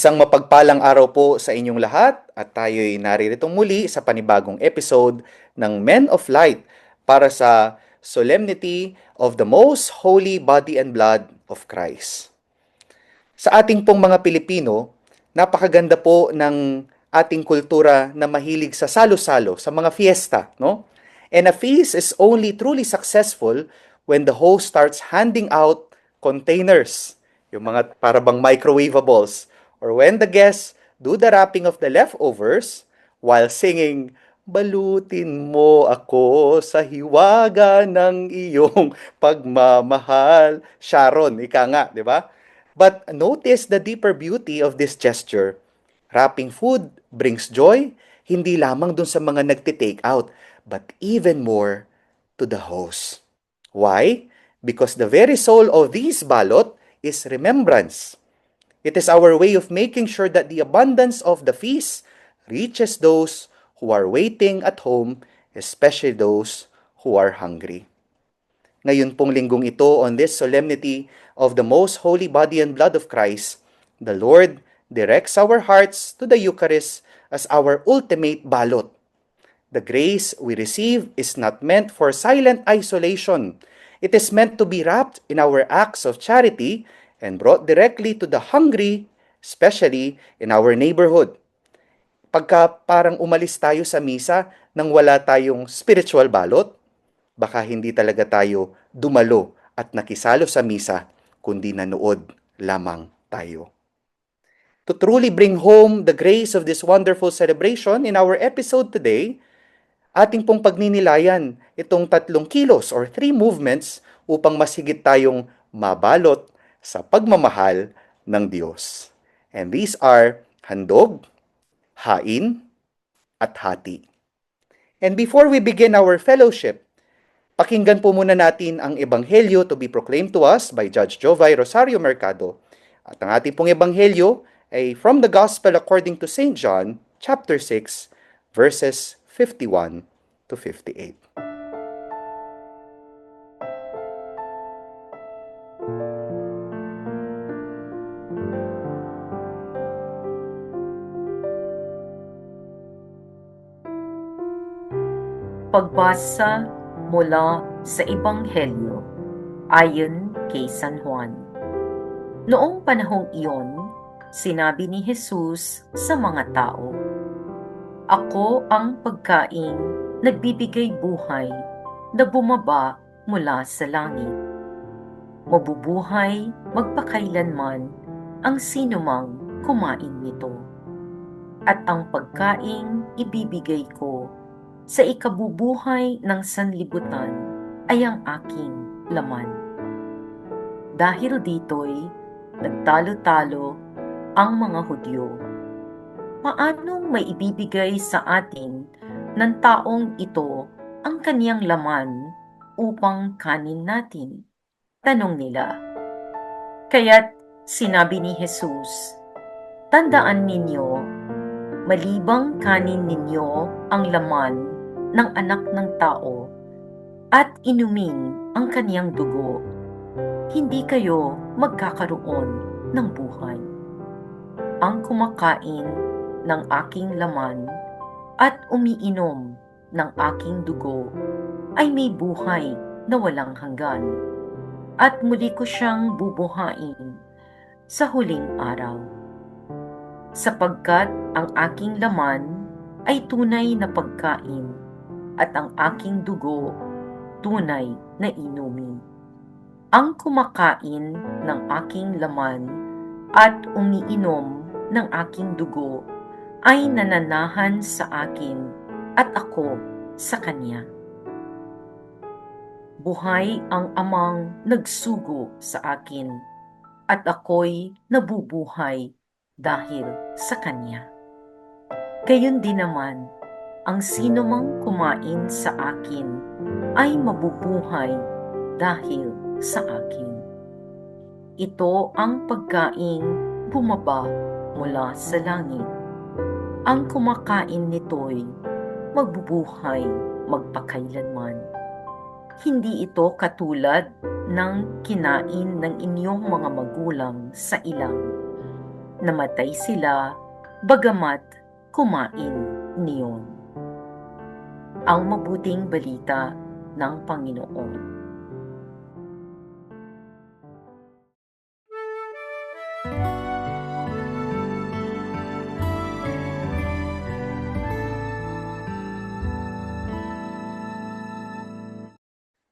Isang mapagpalang araw po sa inyong lahat at tayo'y nariritong muli sa panibagong episode ng Men of Light para sa Solemnity of the Most Holy Body and Blood of Christ. Sa ating pong mga Pilipino, napakaganda po ng ating kultura na mahilig sa salo-salo, sa mga fiesta, no? And a feast is only truly successful when the host starts handing out containers, yung mga parabang microwavables, or when the guests do the wrapping of the leftovers while singing, "Balutin mo ako sa hiwaga ng iyong pagmamahal." Sharon, ika nga, di ba? But notice the deeper beauty of this gesture. Wrapping food brings joy, hindi lamang dun sa mga nagtitake out, but even more to the host. Why? Because the very soul of this balot is remembrance. It is our way of making sure that the abundance of the feast reaches those who are waiting at home, especially those who are hungry. Ngayon pong linggong ito, on this solemnity of the most holy body and blood of Christ, the Lord directs our hearts to the Eucharist as our ultimate balot. The grace we receive is not meant for silent isolation. It is meant to be wrapped in our acts of charity and brought directly to the hungry, especially in our neighborhood. Pagka parang umalis tayo sa misa nang wala tayong spiritual balot, baka hindi talaga tayo dumalo at nakisalo sa misa, kundi nanood lamang tayo. To truly bring home the grace of this wonderful celebration, in our episode today, ating pong pagninilayan itong 3 kilos or 3 movements upang mas higit tayong mabalot sa pagmamahal ng Diyos. And these are handog, hain, at hati. And before we begin our fellowship, pakinggan po muna natin ang Ebanghelyo to be proclaimed to us by Judge Jovay Rosario Mercado. At ang ating pong Ebanghelyo ay from the Gospel according to St. John, chapter 6, verses 51 to 58. Pagbasa mula sa Ebanghelyo ayon kay San Juan. Noong panahong iyon, sinabi ni Jesus sa mga tao, "Ako ang pagkaing nagbibigay buhay na bumaba mula sa langit. Mabubuhay magpakailanman ang sinumang kumain nito. At ang pagkaing ibibigay ko sa ikabubuhay ng sanlibutan ay ang aking laman." Dahil dito'y nagtalo-talo ang mga Hudyo. Paanong may ibibigay sa atin ng taong ito ang kaniyang laman upang kanin natin? Tanong nila. Kaya't sinabi ni Jesus, "Tandaan ninyo, malibang kanin ninyo ang laman ng anak ng tao at inumin ang kaniyang dugo, hindi kayo magkakaroon ng buhay. Ang kumakain ng aking laman at umiinom ng aking dugo ay may buhay na walang hanggan, at muli ko siyang bubuhayin sa huling araw. Sapagkat ang aking laman ay tunay na pagkain at ang aking dugo tunay na inumin. Ang kumakain ng aking laman at umiinom ng aking dugo ay nananahan sa akin at ako sa kanya. Buhay ang amang nagsugo sa akin at ako'y nabubuhay dahil sa kanya. Gayon din naman, ang sinumang kumain sa akin ay mabubuhay dahil sa akin. Ito ang pagkaing bumaba mula sa langit. Ang kumakain nito'y magbubuhay magpakailanman. Hindi ito katulad ng kinain ng inyong mga magulang sa ilang. namatay sila bagamat kumain niyon. Ang mabuting balita ng Panginoon.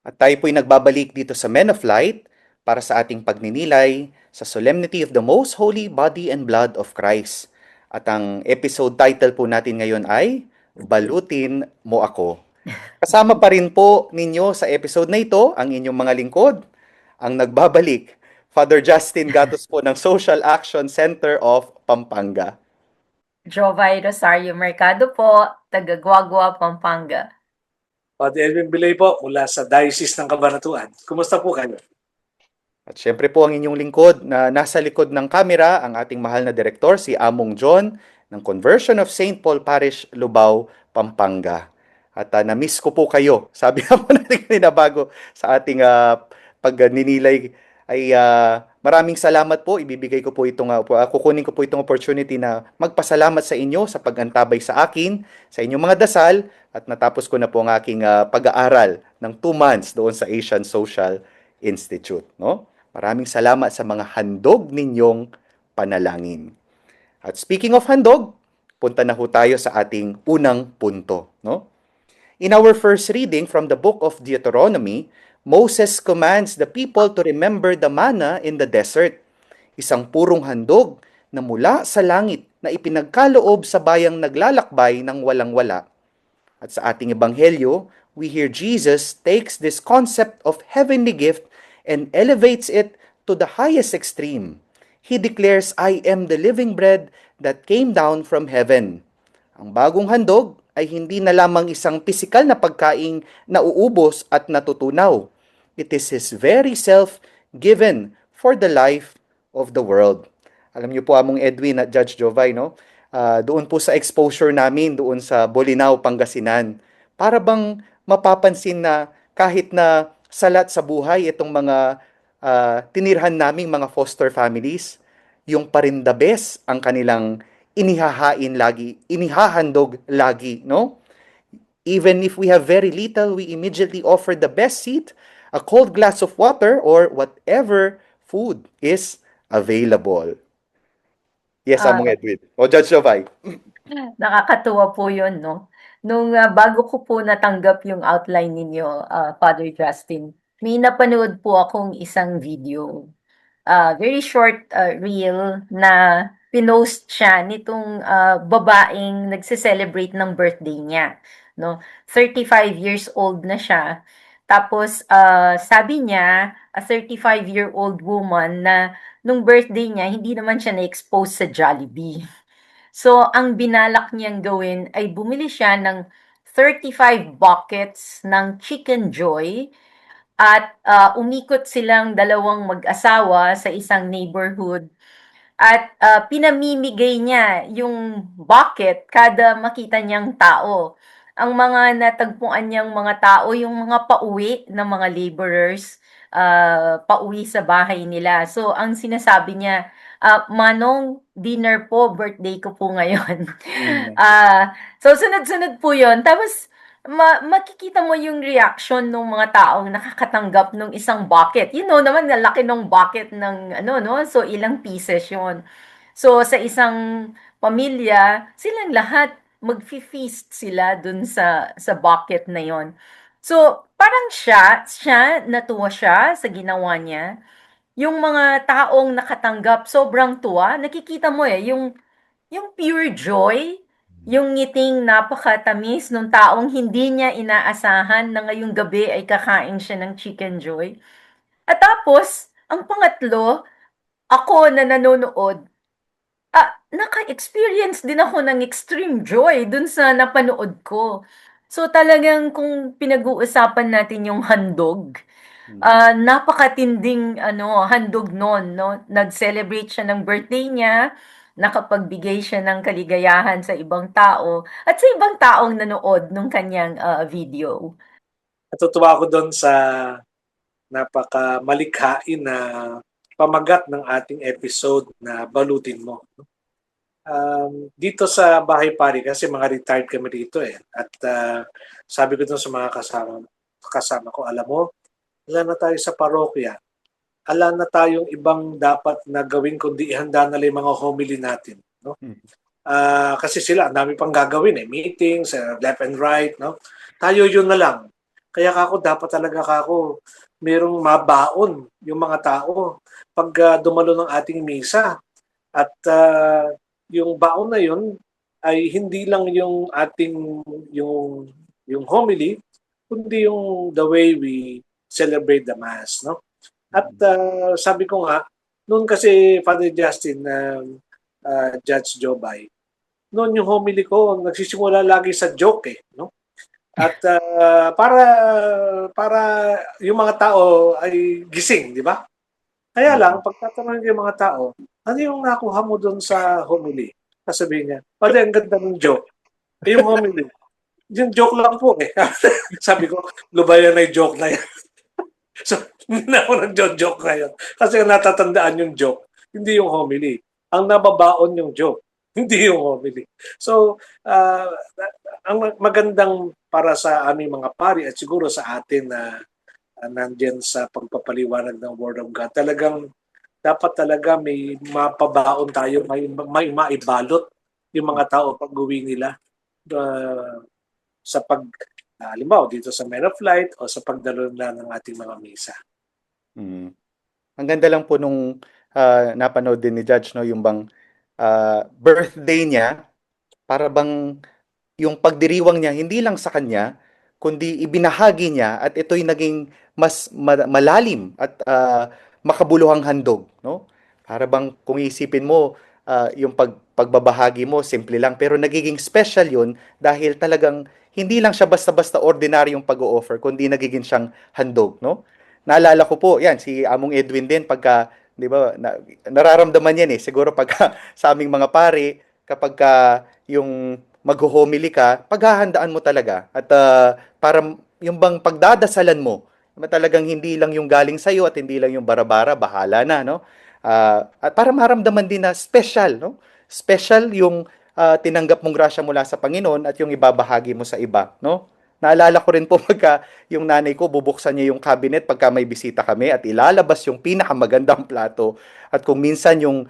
At tayo po'y nagbabalik dito sa Men of Light para sa ating pagninilay sa Solemnity of the Most Holy Body and Blood of Christ. At ang episode title po natin ngayon ay Balutin Mo Ako. Kasama pa rin po ninyo sa episode na ito ang inyong mga lingkod, ang nagbabalik, Father Justin Gatos po ng Social Action Center of Pampanga. Jovay Rosario Mercado po, taga Guagua, Pampanga. Father Edwin Bilay po mula sa Diocese ng Cabanatuan. Kumusta po kayo? At syempre po ang inyong lingkod na nasa likod ng kamera, ang ating mahal na direktor, si Among John ng Conversion of St. Paul Parish, Lubao, Pampanga. At na-miss ko po kayo. Sabi nga po natin kanina bago sa ating pagninilay ay maraming salamat po. Ibibigay ko po itong, kukunin ko po itong opportunity na magpasalamat sa inyo sa pagantabay sa akin, sa inyong mga dasal, at natapos ko na po ang aking pag-aaral ng 2 months doon sa Asian Social Institute. No? Maraming salamat sa mga handog ninyong panalangin. At speaking of handog, punta na ho tayo sa ating unang punto. No? In our first reading from the book of Deuteronomy, Moses commands the people to remember the manna in the desert, isang purong handog na mula sa langit na ipinagkaloob sa bayang naglalakbay ng walang-wala. At sa ating ebanghelyo, we hear Jesus takes this concept of heavenly gift and elevates it to the highest extreme. He declares, I am the living bread that came down from heaven. Ang bagong handog ay hindi na lamang isang pisikal na pagkaing nauubos at natutunaw. It is His very self given for the life of the world. Alam niyo po, Among Edwin at Judge Jovay, no? Doon po sa exposure namin doon sa Bolinao, Pangasinan, para bang mapapansin na kahit na salat sa buhay itong mga tinirhan naming mga foster families, yung pa rin the best ang kanilang inihahain lagi, inihahandog lagi, no? Even if we have very little, we immediately offer the best seat, a cold glass of water, or whatever food is available. Yes, Among Edwin. O Judge Jovay. Nakakatuwa po yun, no? Nung bago ko po natanggap yung outline ninyo, Father Justin, may napanood po akong isang video. Very short reel na pinost siya nitong babaeng nagse-celebrate ng birthday niya. No? 35 years old na siya. Tapos sabi niya, a 35-year-old woman na nung birthday niya, hindi naman siya na-expose sa Jollibee. So, ang binalak niyang gawin ay bumili siya ng 35 buckets ng Chicken Joy at umikot silang dalawang mag-asawa sa isang neighborhood at pinamimigay niya yung bucket kada makita niyang tao. Ang mga natagpuan niyang mga tao, yung mga pauwi na mga laborers, pauwi sa bahay nila. So, ang sinasabi niya, Manong, dinner po, birthday ko po ngayon. So, sunod-sunod po yon. Tapos, makikita mo yung reaction ng mga taong nakakatanggap ng isang bucket. You know naman, nalaki ng bucket ng ano, no? So, ilang pieces yon. So, sa isang pamilya, silang lahat magfi-feast sila dun sa bucket na yon. So, parang siya, natuwa siya sa ginawa niya. Yung mga taong nakatanggap, sobrang tuwa. Nakikita mo yung pure joy, yung ngiting napakatamis nung taong hindi niya inaasahan na ngayong gabi ay kakain siya ng Chicken Joy. At tapos, ang pangatlo, ako na nanonood, naka-experience din ako ng extreme joy dun sa napanood ko. So talagang kung pinag-uusapan natin yung handog, napakatinding handog nun, no? Nag-celebrate siya ng birthday niya, nakapagbigay siya ng kaligayahan sa ibang tao, at sa ibang taong nanood nung kanyang video. Natutuwa ako doon sa napakamalikhain na pamagat ng ating episode na Balutin Mo. Dito sa Bahay Pari, kasi mga retired kami dito eh. At sabi ko dun sa mga kasama ko, alam mo, wala na tayo sa parokya. Ala na tayong ibang dapat na gawin kundi ihanda na lang yung mga homily natin. No? Kasi sila, ang dami pang gagawin eh. Meetings, left and right. No? Tayo yun na lang. Kaya kako, dapat talaga kako, merong mabaon yung mga tao pag dumalo ng ating misa. At yung baon na yun ay hindi lang yung ating yung homily, kundi yung the way we celebrate the Mass. No? At sabi ko nga, noon kasi Father Justin, Judge Jobay, noon yung homily ko, nagsisimula lagi sa joke eh. No? At para yung mga tao ay gising, di ba? Kaya lang, pagtatanungin ko yung mga tao, ano yung nakuha mo doon sa homily? Sasabihin niya, pwede ang ganda ng joke. Eh, yung homily, yung joke lang po eh. Sabi ko, lubayan na yung joke na yan. So, hindi na ako nag-joke ngayon. Kasi natatandaan yung joke, hindi yung homily. Ang nababaon yung joke, hindi yung homily. So, ang magandang para sa aming mga pari at siguro sa atin na nandiyan sa pagpapaliwanag ng Word of God, talagang dapat talaga may mapabaon tayo, may maibalot yung mga tao pag uwi nila sa halimbawa dito sa Men of Light o sa pagdalo na ng ating mga misa. Ang ganda lang po nung napanood din ni Judge, no, yung bang birthday niya, para bang yung pagdiriwang niya hindi lang sa kanya, kundi ibinahagi niya at ito'y naging mas malalim at makabuluhang handog, no? Para bang kung isipin mo, yung pagbabahagi mo simple lang pero nagiging special yun dahil talagang hindi lang siya basta-basta ordinaryong pag-o-offer kundi nagiging siyang handog, no? Naalala ko po, yan si Among Edwin din pagka, 'di ba, nararamdaman yan eh siguro pagka sa aming mga pare kapag yung magho-homily ka, paghahandaan mo talaga at para yung bang pagdadasalan mo, talagang hindi lang yung galing sa iyo at hindi lang yung bara-bara, bahala na, no? At para maramdaman din na special, no? Special yung tinanggap mong grasya mula sa Panginoon at yung ibabahagi mo sa iba, no? Naalala ko rin po pagka yung nanay ko bubuksan niya yung cabinet pagka may bisita kami at ilalabas yung pinakamagandang plato at kung minsan yung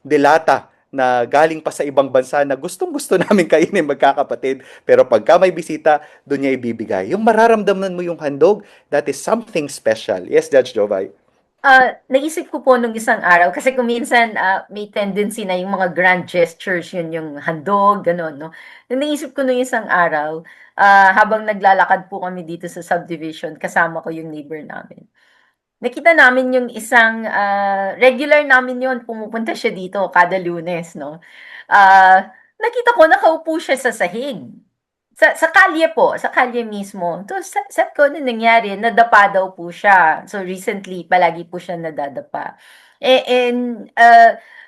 delata na galing pa sa ibang bansa na gustong-gusto namin kainin magkakapatid. Pero pagka may bisita, doon niya ibibigay. Yung mararamdaman mo yung handog, that is something special. Yes, Judge Jovay? Naisip ko po nung isang araw, kasi kung minsan may tendency na yung mga grand gestures, yun yung handog, gano'n, no? Naisip ko nung isang araw, habang naglalakad po kami dito sa subdivision, kasama ko yung neighbor namin. Nakita namin yung isang, regular namin yun, pumupunta siya dito kada Lunes, no? Nakita ko, nakaupo siya sa sahig. Sa kalye po, sa kalye mismo. To sabi ko, ano nangyari? Nadapa daw po siya. So recently, palagi po siya nadadapa.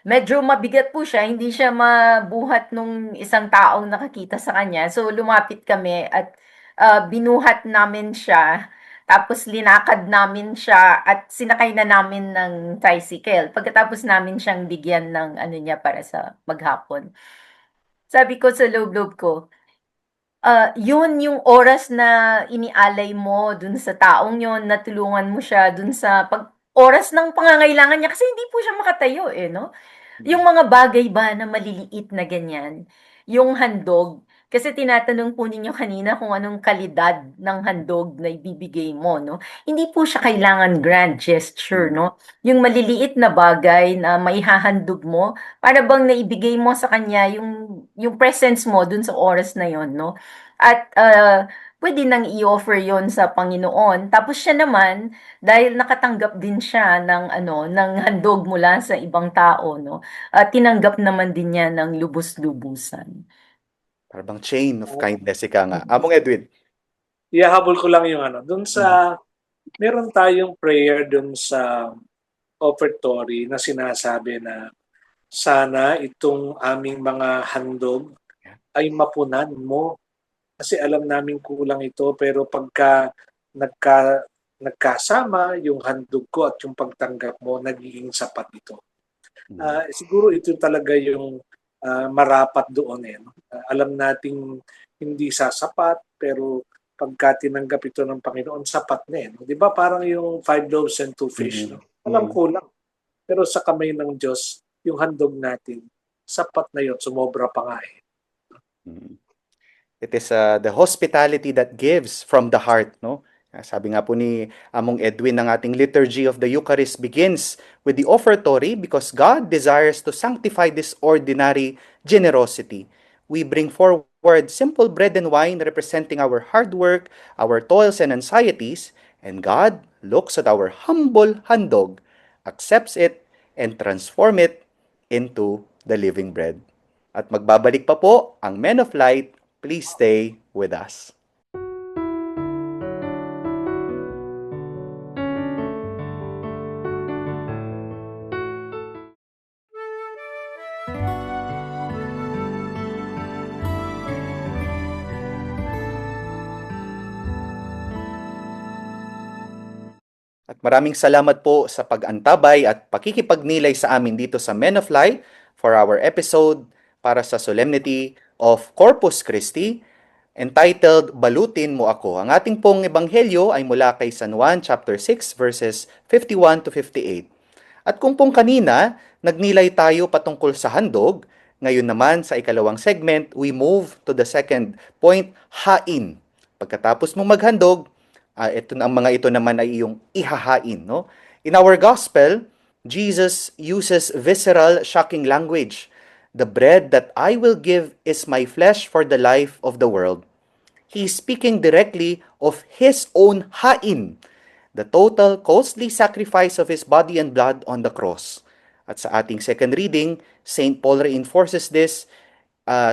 Medyo mabigat po siya, hindi siya mabuhat nung isang taong nakakita sa kanya. So lumapit kami at binuhat namin siya. Tapos linakad namin siya at sinakay na namin ng tricycle. Pagkatapos namin siyang bigyan ng ano niya para sa maghapon. Sabi ko sa loob-loob ko, yun yung oras na inialay mo dun sa taong yun, natulungan mo siya dun sa oras ng pangangailangan niya kasi hindi po siya makatayo eh, no? Yung mga bagay ba na maliliit na ganyan, yung handog, kasi tinatanong po ninyo kanina kung anong kalidad ng handog na ibibigay mo, no? Hindi po siya kailangan grand gesture, no? Yung maliliit na bagay na maihahandog mo, para bang naibigay mo sa kanya yung presence mo dun sa oras na yon, no? At pwede nang i-offer yon sa Panginoon. Tapos siya naman, dahil nakatanggap din siya ng ano, ng handog mula sa ibang tao, no? Tinanggap naman din niya ng lubos-lubusan. Para bang chain of kindness, ika nga. Among Edwin? Ihahabol ko lang yung ano. Doon sa, meron tayong prayer doon sa offertory na sinasabi na sana itong aming mga handog ay mapunan mo. Kasi alam namin kulang ito, pero pagka nagkasama, yung handog ko at yung pagtanggap mo, nagiging sapat ito. Siguro ito talaga yung marapat doon. No? Alam nating hindi sasapat, pero pagka tinanggap ito ng Panginoon, sapat na eh. No? Di ba parang yung 5 loaves and 2 fish, no? Alam kulang. Pero sa kamay ng Diyos, yung handog natin, sapat na yun, sumobra pa nga eh. It is the hospitality that gives from the heart, no? Sabi nga po ni Among Edwin, ng ating liturgy of the Eucharist begins with the offertory because God desires to sanctify this ordinary generosity. We bring forward simple bread and wine representing our hard work, our toils and anxieties, and God looks at our humble handog, accepts it, and transform it into the living bread. At magbabalik pa po ang Men of Light. Please stay with us. At maraming salamat po sa pag-antabay at pakikipagnilay sa amin dito sa Men of Light for our episode para sa Solemnity of Corpus Christi entitled Balutin Mo Ako. Ang ating pong ebanghelyo ay mula kay San Juan chapter 6 verses 51 to 58. At kung pong kanina, nagnilay tayo patungkol sa handog, ngayon naman sa ikalawang segment, we move to the second point, hain. Pagkatapos mong maghandog, ang mga ito naman ay iyong ihahain. No? In our gospel, Jesus uses visceral, shocking language. The bread that I will give is my flesh for the life of the world. He is speaking directly of his own hain, the total costly sacrifice of his body and blood on the cross. At sa ating second reading, St. Paul reinforces this,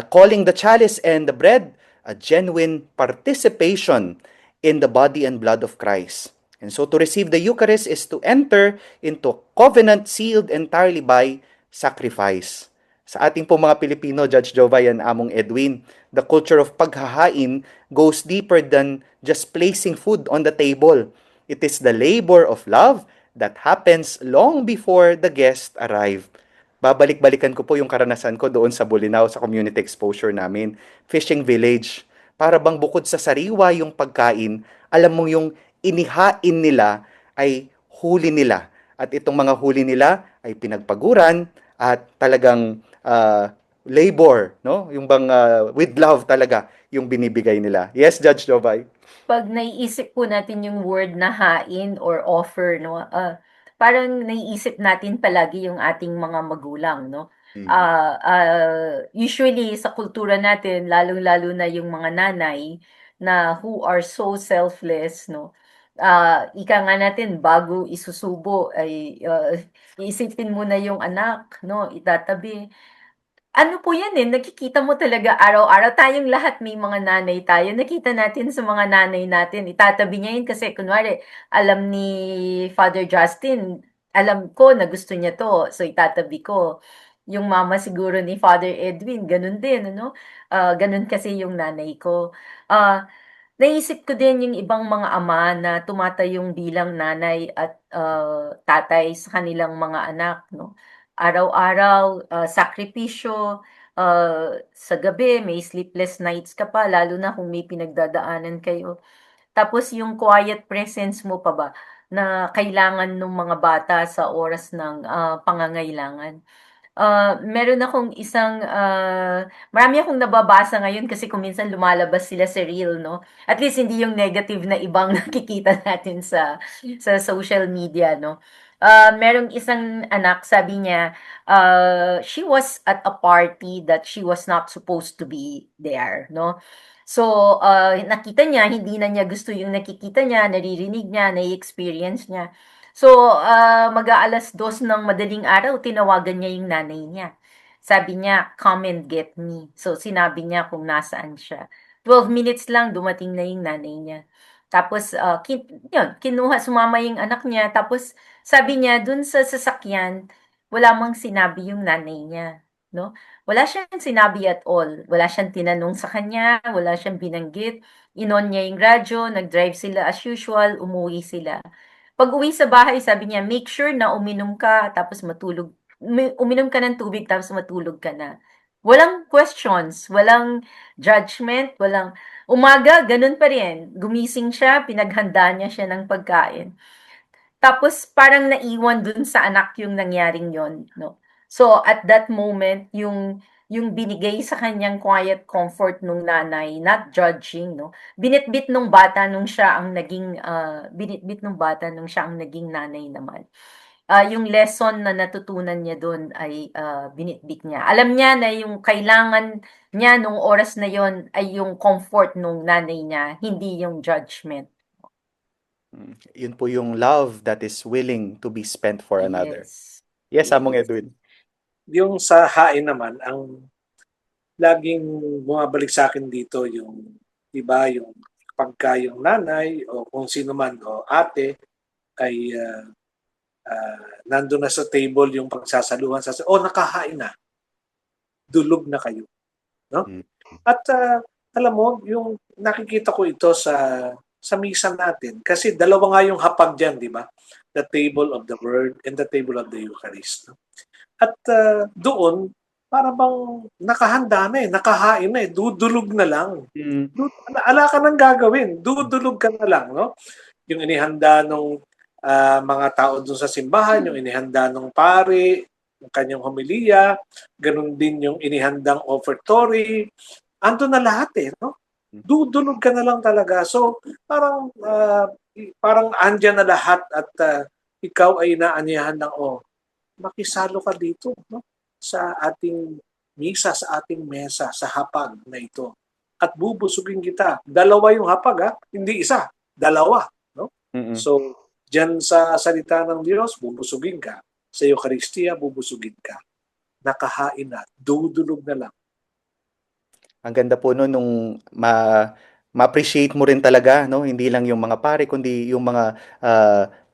calling the chalice and the bread a genuine participation in the body and blood of Christ. And so to receive the Eucharist is to enter into a covenant sealed entirely by sacrifice. Sa ating po mga Pilipino, Judge Jovay and Among Edwin, the culture of paghahain goes deeper than just placing food on the table. It is the labor of love that happens long before the guest arrive. Babalik-balikan ko po yung karanasan ko doon sa Bolinao sa community exposure namin, fishing village. Para bang bukod sa sariwa yung pagkain, alam mo yung inihain nila ay huli nila. At itong mga huli nila ay pinagpaguran at talagang labor, no? Yung bang with love talaga yung binibigay nila. Yes, Judge Jovay? Pag naiisip po natin yung word na hain or offer, no, parang naiisip natin palagi yung ating mga magulang, no? Usually sa kultura natin, lalong-lalo na yung mga nanay na who are so selfless, no? Ika nga natin, bago isusubo ay iisipin muna yung anak, no? Itatabi. Ano po yan eh, nakikita mo talaga araw-araw. Tayong lahat may mga nanay tayo. Nakita natin sa mga nanay natin. Itatabi niya yun kasi kunwari, alam ni Father Justin, alam ko na gusto niya to. So itatabi ko. Yung mama siguro ni Father Edwin, ganun din, ano? Ganun kasi yung nanay ko. Naisip ko din yung ibang mga ama na tumatayong bilang nanay at tatay sa kanilang mga anak, no? Araw-araw, sakripisyo, sa gabi may sleepless nights ka pa lalo na kung may pinagdadaanan kayo. Tapos yung quiet presence mo pa ba na kailangan ng mga bata sa oras ng pangangailangan. Meron akong isang, marami akong nababasa ngayon kasi kung minsan lumalabas sila sa reel, no? At least hindi yung negative na ibang nakikita natin sa social media, no? Merong isang anak, sabi niya, she was at a party that she was not supposed to be there, no? So, nakita niya, hindi na niya gusto yung nakikita niya, naririnig niya, nai-experience niya. So, mag-aalas 2 ng madaling araw, tinawagan niya yung nanay niya. Sabi niya, come and get me. So, sinabi niya kung nasaan siya. 12 minutes lang, dumating na yung nanay niya. Tapos, kinuha, sumama yung anak niya. Tapos, sabi niya, dun sa sasakyan, wala mang sinabi yung nanay niya. no? Wala siyang sinabi at all. Wala siyang tinanong sa kanya, wala siyang binanggit. Inon niya yung radyo, nag-drive sila as usual, umuwi sila. Pag-uwi sa bahay, sabi niya, make sure na uminom ka tapos matulog. Uminom ka ng tubig tapos matulog ka na. Walang questions, walang judgment, walang umaga, ganun pa rin. Gumising siya, pinaghanda niya siya ng pagkain. Tapos parang naiwan dun sa anak yung nangyaring yon, no? So at that moment, yung binigay sa kanyang quiet comfort nung nanay, not judging, no? Binitbit nung bata nung siya ang naging binitbit nung bata nung siya ang naging nanay naman. Yung lesson na natutunan niya doon ay binitbit niya. Alam niya na yung kailangan niya nung oras na yon ay yung comfort nung nanay niya, hindi yung judgment. Yun po yung love that is willing to be spent for another. Yes. Yes, Among Edwin. Yung sa hain naman, ang laging bumabalik sa akin dito yung, iba, yung pagka yung nanay o kung sino man o ate ay nandun na sa table yung pagsasaluhan, nakahain na, dulog na kayo. No? Mm. At alam mo, yung nakikita ko ito sa misa natin, kasi dalawa nga yung hapag dyan, di ba? The table of the word and the table of the Eucharist. No? At doon, para bang nakahanda na nakahain na dudulog na lang. Ala ka nang gagawin, dudulog ka na lang. No? Yung inihanda nung mga tao doon sa simbahan, yung inihanda nung pari, yung kanyang homilya, ganun din yung inihandang offertory, ando na lahat no? Dudulog ka na lang talaga. So, parang andyan na lahat at ikaw ay inaanyahan ng, makisalo ka dito, no? Sa ating misa, sa ating mesa, sa hapag na ito. At bubusugin kita. Dalawa yung hapag, hindi isa. Dalawa, no? Mm-mm. So, dyan sa salita ng Diyos, bubusugin ka. Sa Eucharistia, bubusugin ka. Nakahain na, dudulog na lang. Ang ganda po no nung ma-appreciate mo rin talaga, no? Hindi lang yung mga pare, kundi yung mga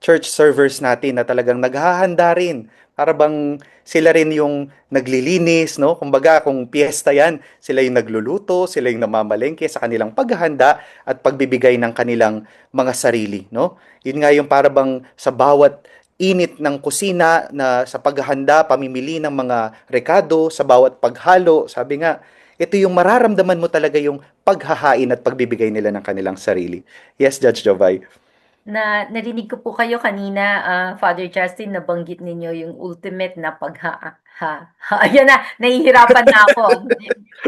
church servers natin na talagang naghahanda rin. Para bang sila rin yung naglilinis, no? Kumbaga, kung piyesta yan, sila yung nagluluto, sila yung namamalengke sa kanilang paghahanda at pagbibigay ng kanilang mga sarili, no? Yun nga yung para bang sa bawat init ng kusina na sa paghahanda, pamimili ng mga rekado, sa bawat paghalo, sabi nga, ito yung mararamdaman mo talaga yung paghahain at pagbibigay nila ng kanilang sarili. Yes, Judge Jovay. Narinig ko po kayo kanina, Father Justin, nabanggit ninyo yung ultimate na ayan na, nahihirapan na ako.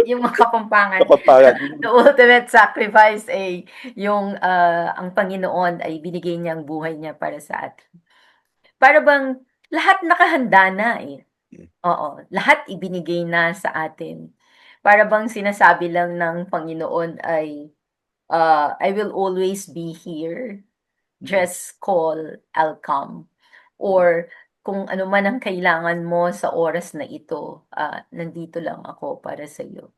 Yung mga Kapampangan. Kapampangan. The ultimate sacrifice ay yung ang Panginoon ay binigay niya ang buhay niya para sa atin. Para bang lahat nakahanda na Oo, lahat ibinigay na sa atin. Para bang sinasabi lang ng Panginoon ay, I will always be here. Just call, I'll come. Or kung ano man ang kailangan mo sa oras na ito, nandito lang ako para sa iyo.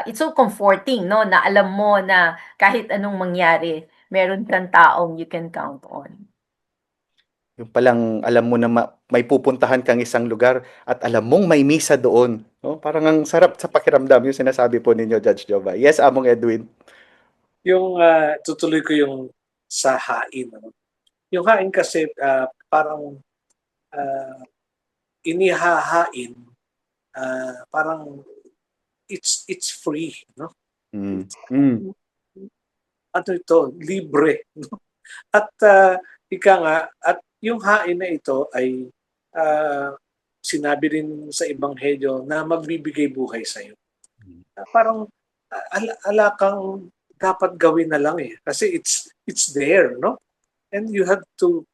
It's so comforting, no? Na alam mo na kahit anong mangyari, meron kang taong you can count on. Yung palang alam mo na may pupuntahan kang isang lugar at alam mong may misa doon. No? Parang ang sarap sa pakiramdam yung sinasabi po ninyo, Judge Jovay. Yes, Among Edwin. Yung tutuloy ko yung sa hain. No? Yung hain kasi parang inihahain, parang it's free. No? Ano ito? Libre. No? At ika nga, at yung hain na ito ay sinabi rin sa Ebanghelyo na magbibigay buhay sa iyo. Parang ala kang dapat gawin na lang kasi it's there, no? And you have to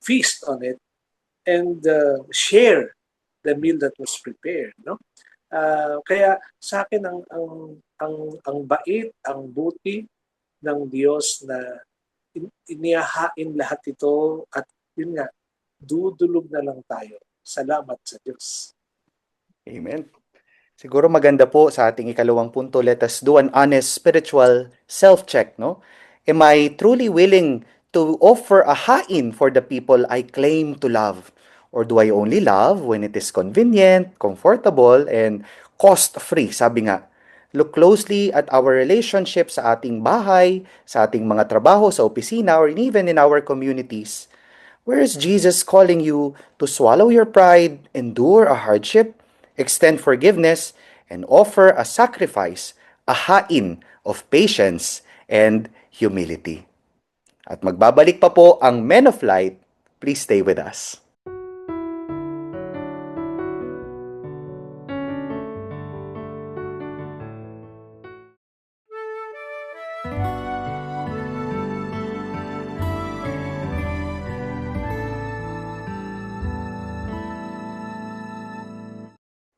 feast on it and share the meal that was prepared, no? Kaya sa akin ang bait, ang buti ng Diyos na inihahain lahat ito at yun nga, dudulog na lang tayo. Salamat sa Diyos. Amen. Siguro maganda po sa ating ikalawang punto, let us do an honest spiritual self-check, no? Am I truly willing to offer a hain for the people I claim to love? Or do I only love when it is convenient, comfortable, and cost-free? Sabi nga, look closely at our relationship sa ating bahay, sa ating mga trabaho, sa opisina, or even in our communities. Where is Jesus calling you to swallow your pride, endure a hardship, extend forgiveness, and offer a sacrifice, a hain of patience and humility? At magbabalik pa po ang Men of Light. Please stay with us.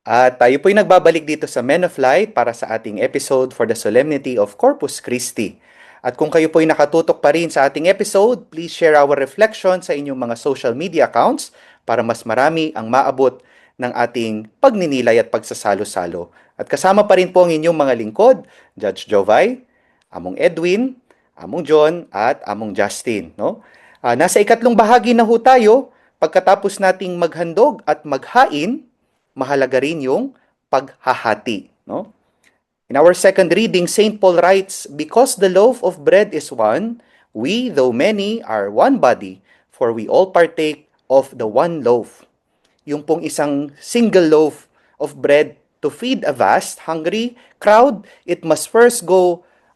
At tayo po'y nagbabalik dito sa Men of Light para sa ating episode for the Solemnity of Corpus Christi. At kung kayo po'y nakatutok pa rin sa ating episode, please share our reflection sa inyong mga social media accounts para mas marami ang maabot ng ating pagninilay at pagsasalo-salo. At kasama pa rin po ang inyong mga lingkod, Judge Jovay, Among Edwin, Among John, at Among Justin. No? Nasa ikatlong bahagi na ho tayo. Pagkatapos nating maghandog at maghain, mahalaga rin yung paghahati. No? In our second reading, St. Paul writes, "Because the loaf of bread is one, we, though many, are one body, for we all partake of the one loaf." Yung pong isang single loaf of bread to feed a vast, hungry crowd, it must first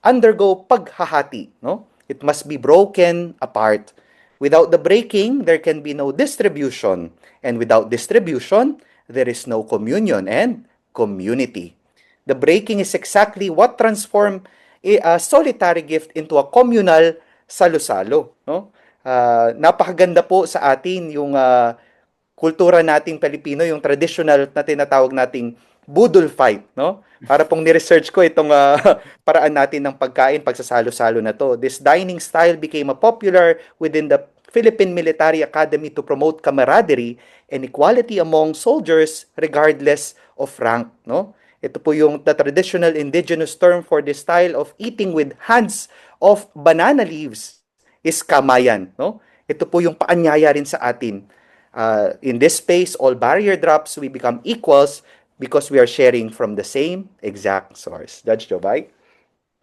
undergo paghahati. No? It must be broken apart. Without the breaking, there can be no distribution. And without distribution, there is no communion and community. The breaking is exactly what transformed a solitary gift into a communal salo-salo. No? Napakaganda po sa atin yung kultura nating Pilipino, yung traditional na tinatawag nating budol fight. No? Para pong ni-research ko itong paraan natin ng pagkain, pagsasalo-salo na to. This dining style became a popular within the Philippine Military Academy to promote camaraderie and equality among soldiers regardless of rank. No? Ito po yung the traditional indigenous term for this style of eating with hands of banana leaves is kamayan. No? Ito po yung paanyaya rin sa atin. In this space, all barrier drops, we become equals because we are sharing from the same exact source. Judge Jobay?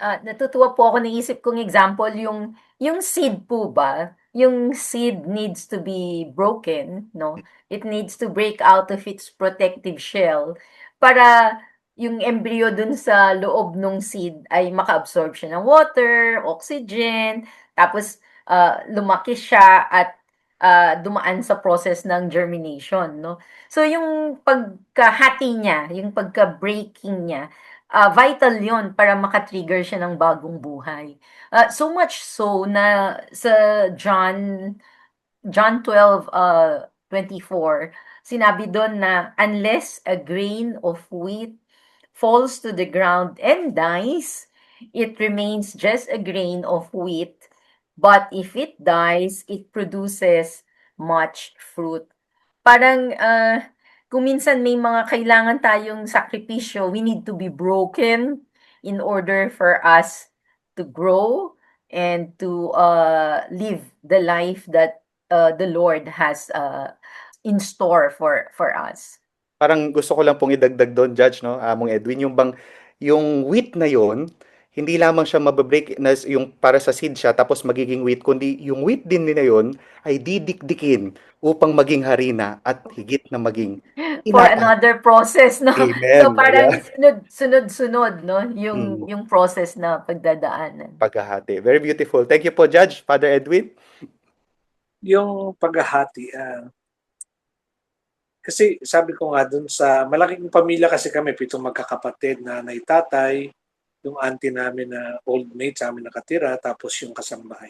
Natutuwa po ako, naisip kong example, yung seed po ba? Yung seed needs to be broken, no? It needs to break out of its protective shell para yung embryo dun sa loob ng seed ay maka-absorb siya ng water, oxygen, tapos lumaki siya at dumaan sa process ng germination, no? So yung pagkahati niya, yung pagka-breaking niya, vital yon para maka-trigger siya ng bagong buhay. So much so na sa John 12:24, sinabi doon na unless a grain of wheat falls to the ground and dies, it remains just a grain of wheat. But if it dies, it produces much fruit. Parang kung minsan may mga kailangan tayong sakripisyo, we need to be broken in order for us to grow and to live the life that the Lord has in store for us. Parang gusto ko lang pong idagdag doon, Judge, no? Among Edwin, yung wheat na yon, hindi lamang siya mababreak na yung para sa seed siya tapos magiging wheat, kundi yung wheat din nila yon ay didikdikin upang maging harina at higit na maging For inaan. another process, no? Amen. So parang Yeah. sunod-sunod, no? Yung process na pagdadaanan. Paghahati. Very beautiful. Thank you po, Judge. Father Edwin? Yung paghahati, kasi sabi ko nga dun sa malaking pamilya kasi kami, 7 magkakapatid, nanay, tatay, yung auntie namin na old maid sa amin nakatira, tapos yung kasambahay.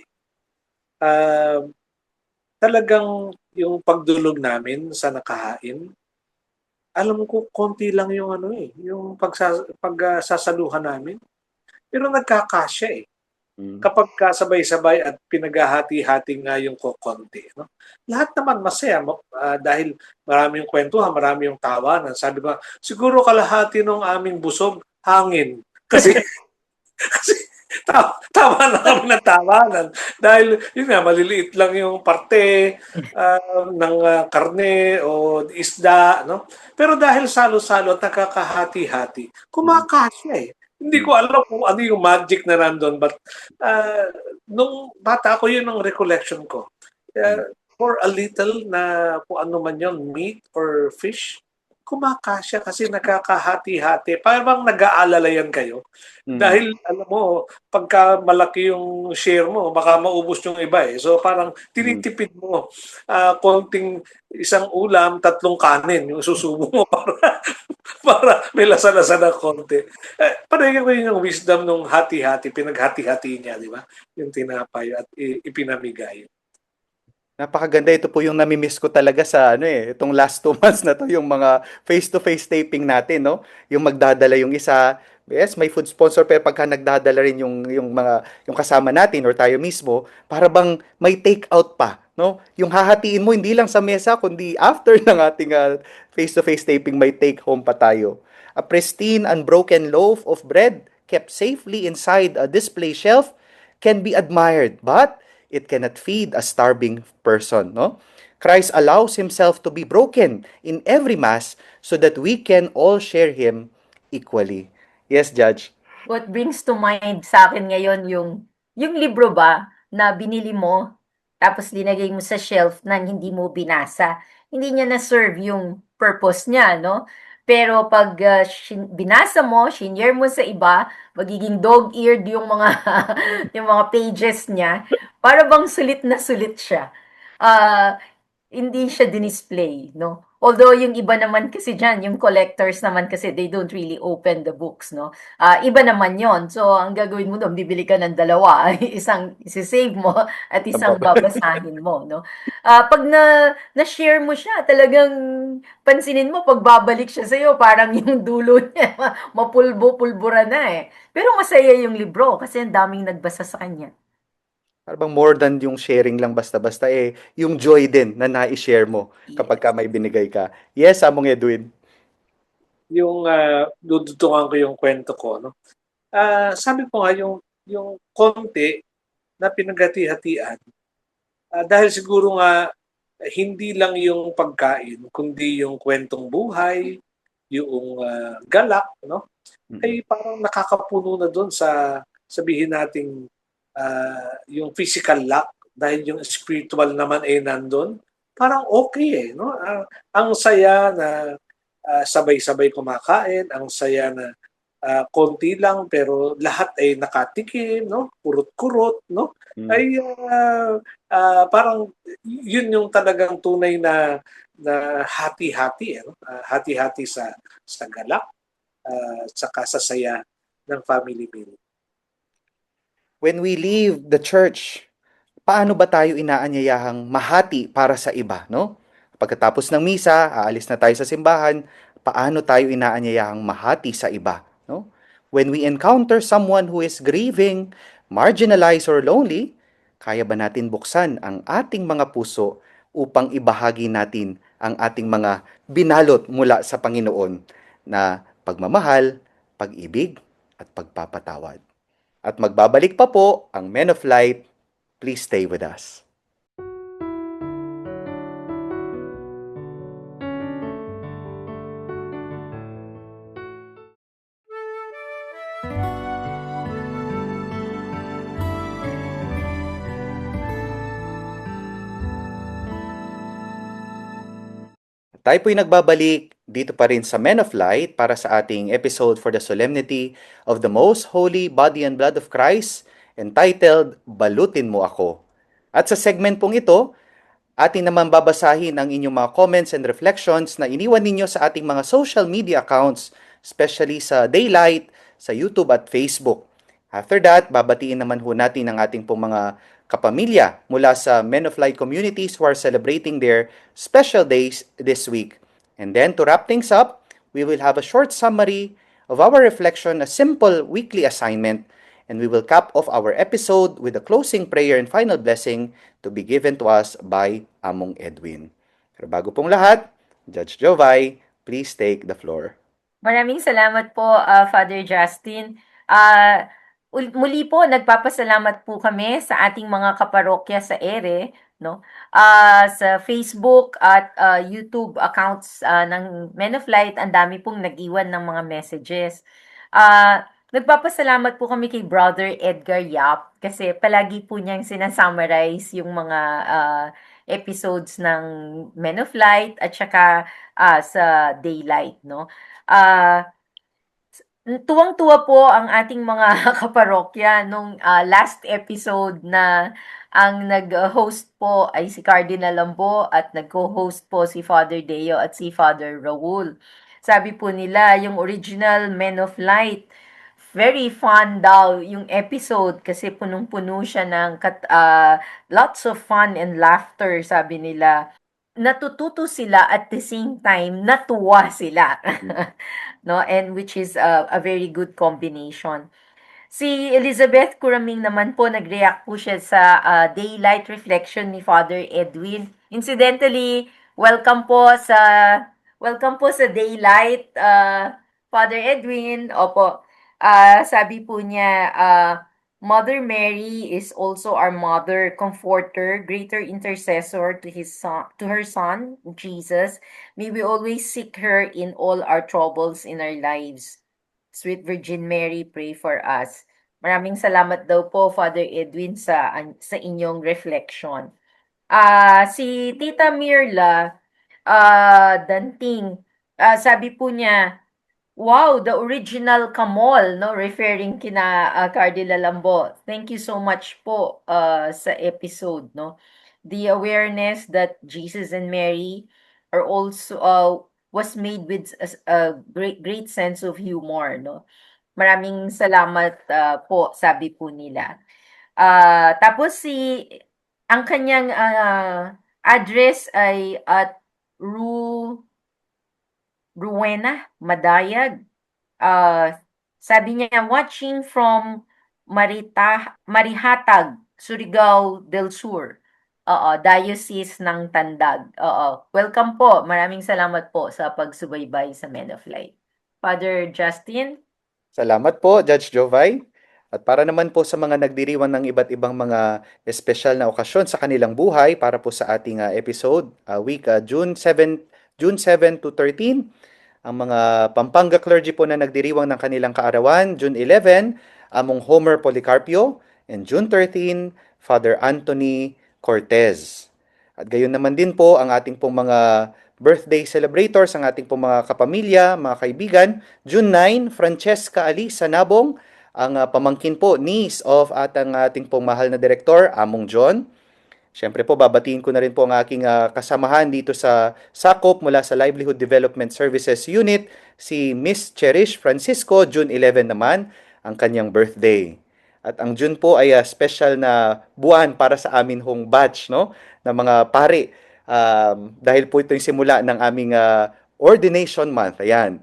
Talagang yung pagdulog namin sa nakahain, alam ko konti lang yung yung pagsasaluhan namin. Pero nagkakasya eh. Kapag kasabay-sabay at pinaghahati-hati nga yung kokonti. No? Lahat naman masaya dahil marami yung kwentuhan, marami yung tawanan. Sabi ko, siguro kalahati ng aming busog, hangin. Kasi Tama na kami ng tawanan. Dahil, yun nga, maliliit lang yung parte ng karne o isda, no? Pero dahil salo-salo at nakakahati-hati, Mm, kumakasya eh. Hindi mm, ko alam kung ano yung magic na nandun, but uh, nung bata ako, yun ang recollection ko. mm, For a little na kung ano man yun, meat or fish, kumakasya kasi nakakahati-hati. Parang nag-aalalayan kayo. mm, Dahil alam mo, pagka malaki yung share mo, baka maubos yung iba eh. So parang mm. tinitipid mo konting isang ulam, tatlong kanin yung susubo mo para may lasa-lasa na konti. Pareho ko yun yung wisdom nung hati-hati, pinaghati-hati niya, di ba? Yung tinapay at ipinamigay. Napakaganda, ito po yung nami-miss ko talaga sa ano itong last 2 months na to, yung mga face-to-face taping natin, no? Yung magdadala yung isa, yes, may food sponsor, pero pagka nagdadala rin yung kasama natin or tayo mismo, para bang may take out pa, no? Yung hahatiin mo hindi lang sa mesa, kundi after ng ating face-to-face taping, may take home pa tayo. A pristine unbroken loaf of bread kept safely inside a display shelf can be admired, but it cannot feed a starving person, no? Christ allows himself to be broken in every mass so that we can all share him equally. Yes, Judge. What brings to mind sa akin ngayon yung libro ba na binili mo tapos linagay mo sa shelf na hindi mo binasa. Hindi niya na-serve yung purpose niya, no? Pero pag binasa mo, shinare mo sa iba, magiging dog-eared yung mga yung mga pages niya, para bang sulit na sulit siya. Ah, hindi siya dinisplay, no? Although yung iba naman kasi dyan, yung collectors naman kasi they don't really open the books, no? Iba naman yon. So, ang gagawin mo doon, bibili ka ng dalawa. Isang isi-save mo at isang babasahin mo, no? Pag na-share mo siya, talagang pansinin mo, pag babalik siya sa'yo, parang yung dulo niya, mapulbo-pulbura na eh. Pero masaya yung libro kasi ang daming nagbasa sa kanya. Parang more than yung sharing lang basta-basta, yung joy din na nai-share mo kapag ka Yes. may binigay ka. Yes, Among Edwin. Yung dudutungan ko yung kwento ko, no? Sabi ko nga, yung konti na pinaghati-hatian, dahil siguro nga hindi lang yung pagkain, kundi yung kwentong buhay, yung galak, no? Mm-mm. Ay parang nakakapuno na doon sa sabihin nating yung physical lack dahil yung spiritual naman ay nandun. Parang okay eh, no? Ang saya na sabay-sabay kumakain, ang saya na konti lang pero lahat ay nakatikim, no? Kurot-kurot, no? Mm. Ay parang yun yung talagang tunay na hati-hati, eh, no? Hati-hati sa galak, saka sa saya ng family meal. When we leave the church, paano ba tayo inaanyayahang mahati para sa iba, no? Pagkatapos ng misa, aalis na tayo sa simbahan, paano tayo inaanyayahang mahati sa iba, no? When we encounter someone who is grieving, marginalized or lonely, kaya ba natin buksan ang ating mga puso upang ibahagi natin ang ating mga binalot mula sa Panginoon na pagmamahal, pag-ibig at pagpapatawad. At magbabalik pa po ang Men of Light. Please stay with us. Tayo po'y nagbabalik dito pa rin sa Men of Light para sa ating episode for the solemnity of the Most Holy Body and Blood of Christ entitled Balutin Mo Ako. At sa segment pong ito, atin naman babasahin ang inyong mga comments and reflections na iniwan ninyo sa ating mga social media accounts, especially sa Daylight, sa YouTube at Facebook. After that, babatiin naman ho natin ang ating pong mga kapamilya mula sa Men of Light communities who are celebrating their special days this week. And then to wrap things up, we will have a short summary of our reflection, a simple weekly assignment, and we will cap off our episode with a closing prayer and final blessing to be given to us by Among Edwin. Pero bago pong lahat, Judge Jovay, please take the floor. Maraming salamat po, Father Justin. Ah, Muli po, nagpapasalamat po kami sa ating mga kaparokya sa ere, no? Sa Facebook at YouTube accounts ng Men of Light, ang dami pong nag-iwan ng mga messages. Nagpapasalamat po kami kay Brother Edgar Yap kasi palagi po niyang sinasummarize yung mga episodes ng Men of Light at saka sa Daylight, no? Ah, Tuwang-tuwa po ang ating mga kaparokya nung last episode na ang nag-host po ay si Cardinal Lambo at nag-co-host po si Father Deo at si Father Raul. Sabi po nila, yung original Men of Light, very fun daw yung episode kasi punong-puno siya ng lots of fun and laughter, sabi nila. Natututo sila at the same time natuwa sila. No, and which is a very good combination. Si Elizabeth Kuraming naman po, nag-react po siya sa daylight reflection ni Father Edwin. Incidentally, welcome po sa daylight, Father Edwin. Opo. Sabi po niya, Mother Mary is also our mother, comforter, greater intercessor to to her son, Jesus. May we always seek her in all our troubles in our lives. Sweet Virgin Mary, pray for us. Maraming salamat daw po, Father Edwin, sa inyong reflection. Si Tita Mirla Danting, sabi po niya, wow, the original Kamol, no, referring kina Cardinal Lambo. Thank you so much po sa episode, no. The awareness that Jesus and Mary are also was made with a great sense of humor, no. Maraming salamat po, sabi po nila. Tapos ang kanyang address ay at Rowena Madayag. Sabi niya, watching from Marihatag, Surigao del Sur. Diocese ng Tandag. Welcome po. Maraming salamat po sa pagsubaybay sa Men of Light. Father Justin? Salamat po, Judge Jovay. At para naman po sa mga nagdiriwang ng iba't ibang mga espesyal na okasyon sa kanilang buhay para po sa ating episode, week June 7 to 13, ang mga Pampanga clergy po na nagdiriwang ng kanilang kaarawan, June 11, among Homer Policarpio, and June 13, Father Anthony Cortez. At gayon naman din po ang ating pong mga birthday celebrators, ang ating pong mga kapamilya, mga kaibigan. June 9, Francesca Ali Sanabong, ang pamangkin po, niece of ang ating pong mahal na direktor, Among John. Siyempre po, babatiin ko na rin po ang aking kasamahan dito sa sakop mula sa Livelihood Development Services Unit, si Miss Cherish Francisco, June 11 naman, ang kanyang birthday. At ang June po ay special na buwan para sa amin hong batch, no, ng mga pari. Dahil po ito yung simula ng aming ordination month. Ayan.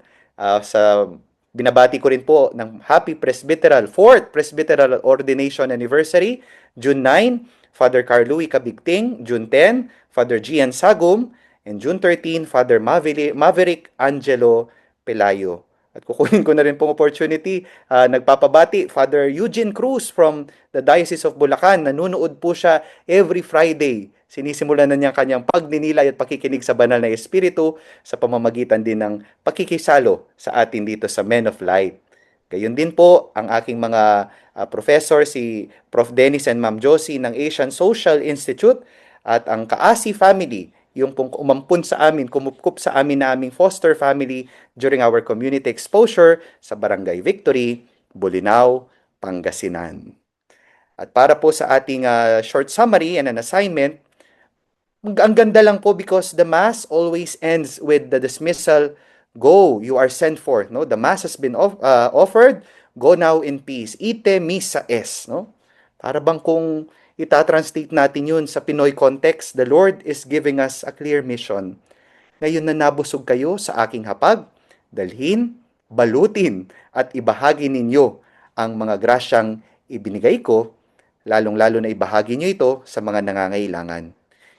Binabati ko rin po ng Happy Presbyteral, 4th Presbyteral Ordination Anniversary, June 9, Father Carlouie Cabigting, June 10, Father Gian Sagum, and June 13, Father Maverick Angelo Pelayo. At kukunin ko na rin pong opportunity, nagpapabati, Father Eugene Cruz from the Diocese of Bulacan. Nanunood po siya every Friday. Sinisimulan na niya kanyang pagninilay at pakikinig sa banal na Espiritu sa pamamagitan din ng pakikisalo sa atin dito sa Men of Light. Gayon din po ang aking mga professor, si Prof. Dennis and Ma'am Josie ng Asian Social Institute at ang Kaasi family, yung pong umampun sa amin, kumupkup sa amin na aming foster family during our community exposure sa Barangay Victory, Bolinao, Pangasinan. At para po sa ating short summary and an assignment, ang ganda lang po because the Mass always ends with the dismissal, go, you are sent forth. No? The Mass has been offered, go now in peace. Ite missa es. No? Para bang kung itatranslate natin yun sa Pinoy context, the Lord is giving us a clear mission. Ngayon na nabusog kayo sa aking hapag, dalhin, balutin, at ibahagi ninyo ang mga grasyang ibinigay ko, lalong-lalo na ibahagi nyo ito sa mga nangangailangan.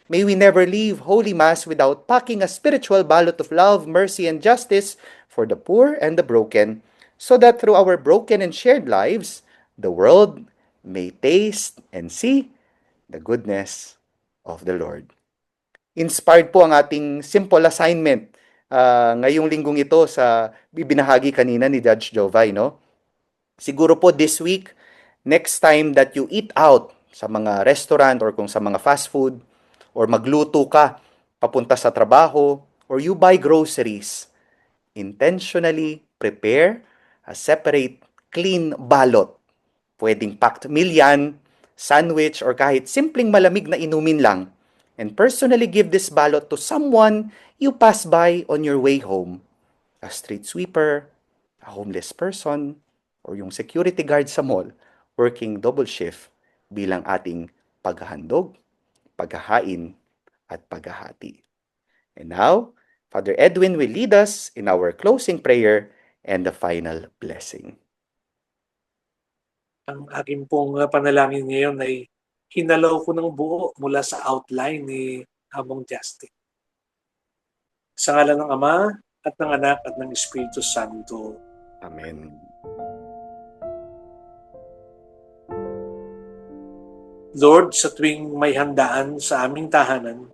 May we never leave Holy Mass without packing a spiritual ballot of love, mercy, and justice for the poor and the broken, so that through our broken and shared lives, the world may taste and see the goodness of the Lord. Inspired po ang ating simple assignment ngayong linggong ito sa bibinahagi kanina ni Judge Jovay, no? Siguro po this week, next time that you eat out sa mga restaurant or kung sa mga fast food or magluto ka papunta sa trabaho or you buy groceries, intentionally prepare a separate clean balot. Pwedeng packed meal yan, sandwich, or kahit simpleng malamig na inumin lang. And personally give this balot to someone you pass by on your way home. A street sweeper, a homeless person, or yung security guard sa mall working double shift bilang ating paghahandog, paghahain, at paghahati. And now, Father Edwin will lead us in our closing prayer and the final blessing. Ang aking pong panalangin ngayon ay hinalaw ko ng buo mula sa outline ni Among Justin. Sa ngalan ng Ama at ng Anak at ng Espiritu Santo. Amen. Lord, sa tuwing may handaan sa aming tahanan,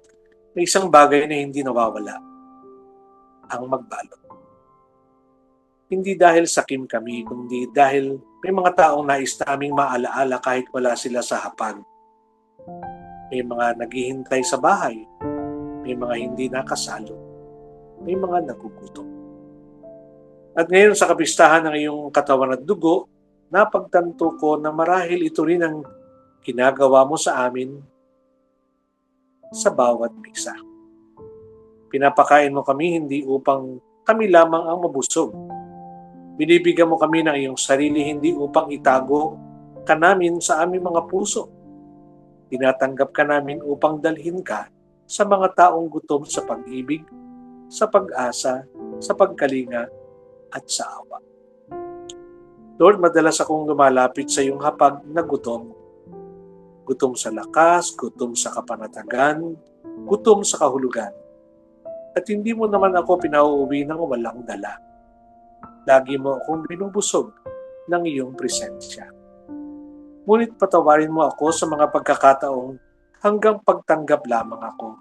may isang bagay na hindi nawawala, ang magbalot. Hindi dahil sakim kami, kundi dahil may mga taong nais naming maalaala kahit wala sila sa hapag. May mga naghihintay sa bahay, may mga hindi nakasalo, may mga nagugutom. At ngayon sa kapistahan ng iyong katawan at dugo, napagtanto ko na marahil ito rin ang ginagawa mo sa amin sa bawat misa. Pinapakain mo kami hindi upang kami lamang ang mabusog. Binibigyan mo kami ng iyong sarili hindi upang itago ka namin sa aming mga puso. Tinatanggap ka namin upang dalhin ka sa mga taong gutom sa pag-ibig, sa pag-asa, sa pagkalinga, at sa awa. Lord, madalas akong lumalapit sa iyong hapag na gutom. Gutom sa lakas, gutom sa kapanatagan, gutom sa kahulugan. At hindi mo naman ako pinauuwi ng walang dala. Lagi mo akong binubusog ng iyong presensya. Ngunit patawarin mo ako sa mga pagkakataong hanggang pagtanggap lamang ako.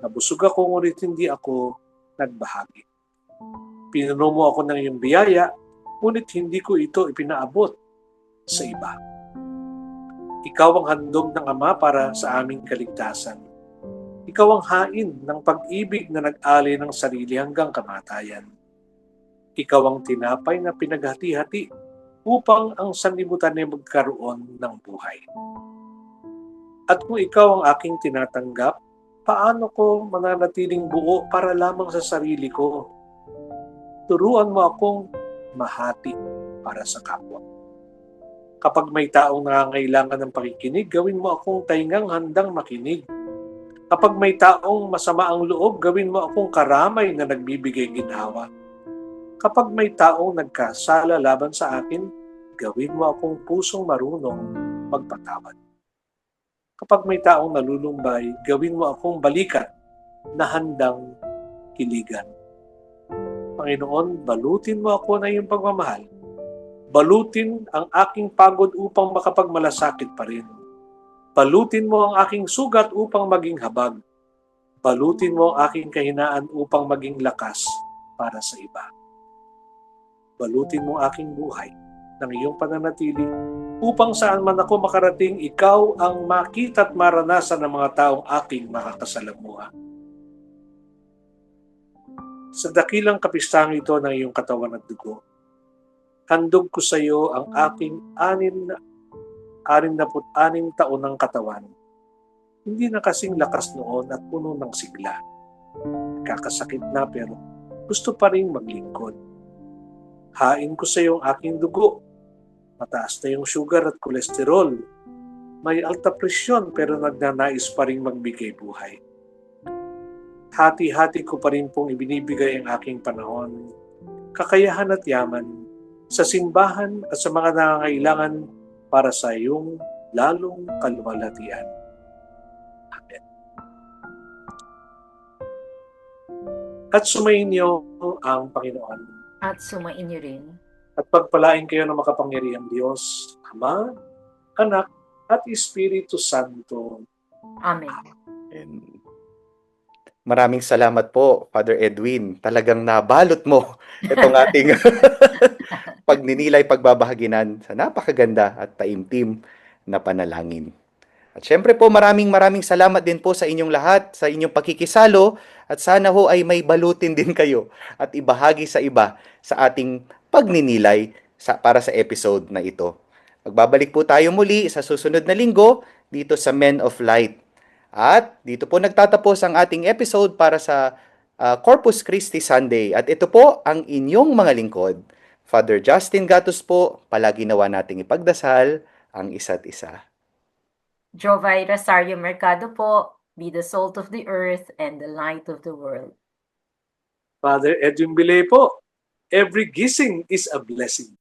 Nabusog ako ngunit hindi ako nagbahagi. Pinuno mo ako ng iyong biyaya, ngunit hindi ko ito ipinaabot sa iba. Ikaw ang handog ng Ama para sa aming kaligtasan. Ikaw ang hain ng pag-ibig na nag-alay ng sarili hanggang kamatayan. Ikaw ang tinapay na pinaghati-hati upang ang sanlibutan ay magkaroon ng buhay. At kung ikaw ang aking tinatanggap, paano ko mananatiling buo para lamang sa sarili ko? Turuan mo akong mahati para sa kapwa. Kapag may taong nangangailangan ng pakikinig, gawin mo akong taingang handang makinig. Kapag may taong masama ang loob, gawin mo akong karamay na nagbibigay ginhawa. Kapag may taong nagkasala laban sa akin, gawin mo akong pusong marunong magpatawad. Kapag may taong nalulumbay, gawin mo akong balikat na handang kiligan. Panginoon, balutin mo ako na iyong pagmamahal. Balutin ang aking pagod upang makapagmalasakit pa rin. Balutin mo ang aking sugat upang maging habag. Balutin mo ang aking kahinaan upang maging lakas para sa iba. Balutin mo ang aking buhay ng iyong pananatili upang saan man ako makarating, ikaw ang makita at maranasan ng mga taong aking makakasalamuha. Sa dakilang kapistahang ito ng iyong katawan at dugo, handog ko sa iyo ang aking 66 taon ng katawan. Hindi na kasing lakas noon at puno ng sigla. Kakasakit na pero gusto pa rin maglingkod. Hain ko sa iyo ang aking dugo. Mataas na yung sugar at kolesterol. May alta presyon pero nagnanais pa rin magbigay buhay. Hati-hati ko pa rin pong ibinibigay ang aking panahon, kakayahan at yaman sa simbahan at sa mga nangangailangan para sa iyong lalong kaluwalhatian. Amen. At sumainyo ang Panginoon. At sumainyo rin. At pagpalain kayo ng makapangyarihang Diyos, Ama, Anak, at Espiritu Santo. Amen. And maraming salamat po, Father Edwin. Talagang nabalot mo itong ating pagninilay, pagbabahaginan sa napakaganda at taimtim na panalangin. At syempre po, maraming salamat din po sa inyong lahat, sa inyong pakikisalo, at sana ho ay may balutin din kayo at ibahagi sa iba sa ating pagninilay para sa episode na ito. Magbabalik po tayo muli sa susunod na linggo dito sa Men of Light. At dito po nagtatapos ang ating episode para sa Corpus Christi Sunday. At ito po ang inyong mga lingkod. Father Justin Gatos po, palagi nawa nating ipagdasal ang isa't isa. Jovay Rosario Mercado po, be the salt of the earth and the light of the world. Father Edwin Bilay po, every gising is a blessing.